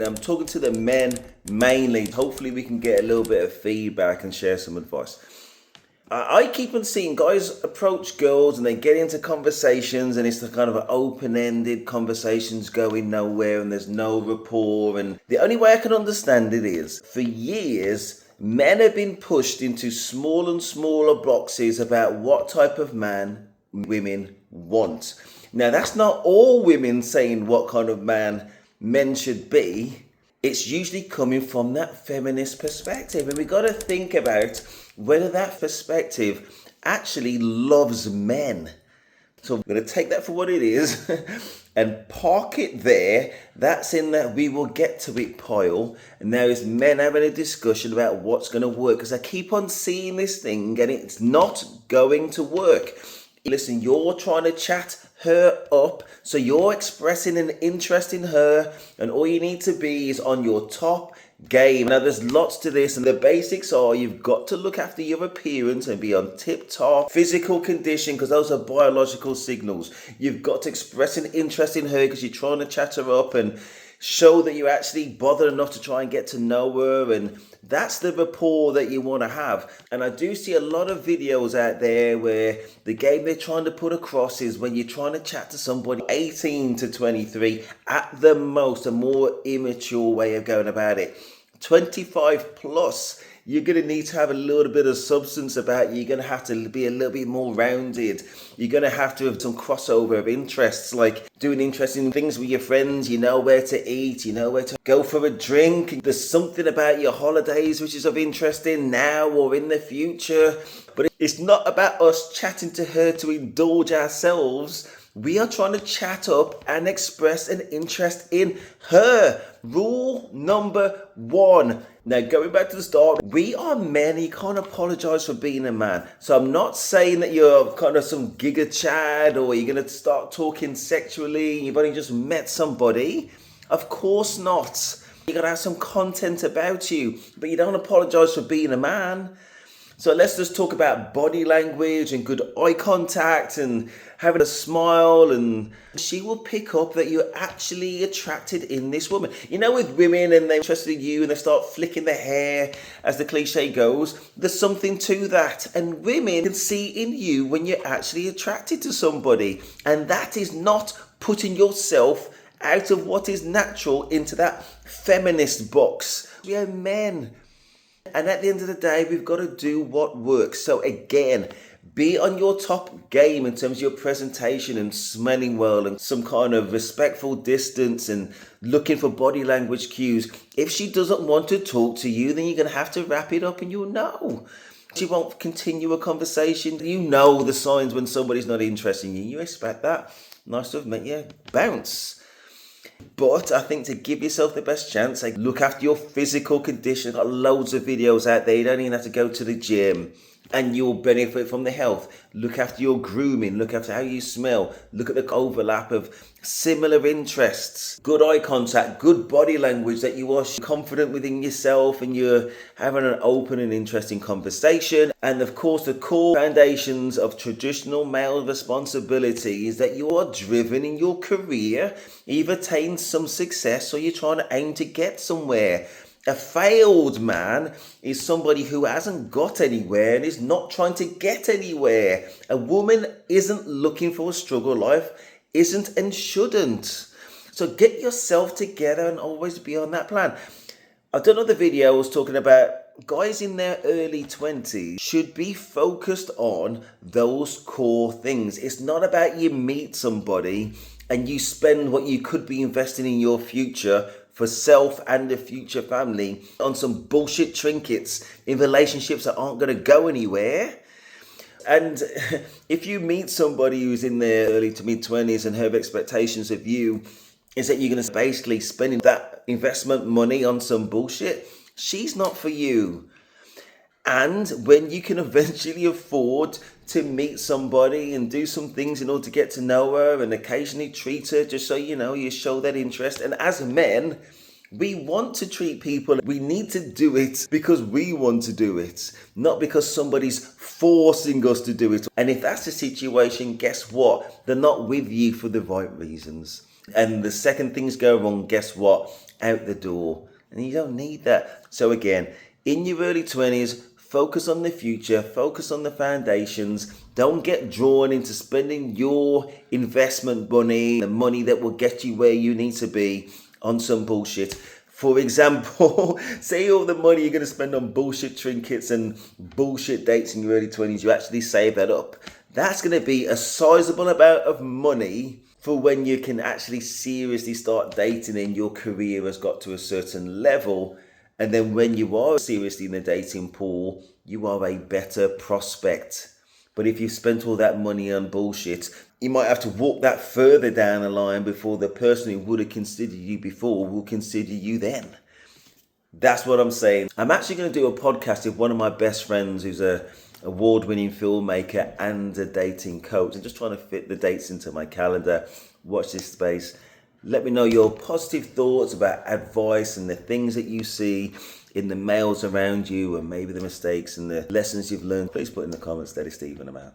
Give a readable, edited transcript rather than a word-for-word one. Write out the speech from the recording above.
I'm talking to the men mainly. Hopefully we can get a little bit of feedback and share some advice. I keep on seeing guys approach girls and they get into conversations and it's the kind of open-ended conversations going nowhere and there's no rapport. And the only way I can understand it is, for years, men have been pushed into smaller and smaller boxes about what type of man women want. Now, that's not all women saying what kind of man men should be. It's usually coming from that feminist perspective. And we got to think about whether that perspective actually loves men. So we're going to take that for what it is and park it there. That's in that we will get to it pile. And now it's men having a discussion about what's going to work. Because I keep on seeing this thing and it's not going to work. Listen, you're trying to chat her up, so you're expressing an interest in her, and all you need to be is on your top game. Now there's lots to this, and the basics are you've got to look after your appearance and be on tip-top physical condition, because those are biological signals. You've got to express an interest in her because you're trying to chat her up and show that you actually bothered enough to try and get to know her, and that's the rapport that you want to have. And I do see a lot of videos out there where the game they're trying to put across is when you're trying to chat to somebody 18 to 23, at the most, a more immature way of going about it. 25 plus, you're going to need to have a little bit of substance about you. You're going to have to be a little bit more rounded. You're going to have some crossover of interests, like doing interesting things with your friends. You know where to eat, you know where to go for a drink. There's something about your holidays which is of interest in now or in the future. But it's not about us chatting to her to indulge ourselves. We are trying to chat up and express an interest in her. Rule number 1. Now, going back to the start, we are men. You can't apologize for being a man. So I'm not saying that you're kind of some giga chad or you're going to start talking sexually. You've only just met somebody. Of course not. You got to have some content about you, but you don't apologize for being a man. So let's just talk about body language and good eye contact and having a smile, and she will pick up that you're actually attracted in this woman. You know, with women and they're interested in you and they start flicking their hair, as the cliche goes, there's something to that. And women can see in you when you're actually attracted to somebody. And that is not putting yourself out of what is natural into that feminist box. We are men. And at the end of the day, we've got to do what works. So again, be on your top game in terms of your presentation and smelling well and some kind of respectful distance and looking for body language cues. If she doesn't want to talk to you, then you're going to have to wrap it up and you'll know. She won't continue a conversation. You know the signs when somebody's not interested in you. You expect that. Nice to have met you. Bounce. But I think to give yourself the best chance, like, look after your physical condition. Got loads of videos out there. You don't even have to go to the gym and you'll benefit from the health. Look after your grooming. Look after how you smell. Look at the overlap of similar interests. Good eye contact. Good body language, that you are confident within yourself and you're having an open and interesting conversation. And of course, the core foundations of traditional male responsibility is that you are driven in your career. You've attained some success or you're trying to aim to get somewhere. A failed man is somebody who hasn't got anywhere and is not trying to get anywhere. A woman isn't looking for a struggle life, isn't and shouldn't. So get yourself together and always be on that plan. I've done other videos talking about guys in their early 20s should be focused on those core things. It's not about you meet somebody and you spend what you could be investing in your future for self and the future family on some bullshit trinkets in relationships that aren't going to go anywhere. And if you meet somebody who's in their early to mid 20s and her expectations of you is that you're going to basically spending that investment money on some bullshit, she's not for you. And when you can eventually afford to meet somebody and do some things in order to get to know her and occasionally treat her, just so you know, you show that interest. And as men, we want to treat people. We need to do it because we want to do it, not because somebody's forcing us to do it. And if that's the situation, guess what? They're not with you for the right reasons. And the second things go wrong, guess what? Out the door. And you don't need that. So again, in your early 20s, focus on the future, focus on the foundations. Don't get drawn into spending your investment money, the money that will get you where you need to be, on some bullshit. For example, say all the money you're going to spend on bullshit trinkets and bullshit dates in your early 20s, you actually save that up. That's going to be a sizable amount of money for when you can actually seriously start dating and your career has got to a certain level. And then when you are seriously in the dating pool, you are a better prospect. But if you've spent all that money on bullshit, you might have to walk that further down the line before the person who would have considered you before will consider you then. That's what I'm saying. I'm actually going to do a podcast with one of my best friends who's a award-winning filmmaker and a dating coach. I'm just trying to fit the dates into my calendar. Watch this space. Let me know your positive thoughts about advice and the things that you see in the males around you, and maybe the mistakes and the lessons you've learned. Please put in the comments. Steady Steve, and I'm out.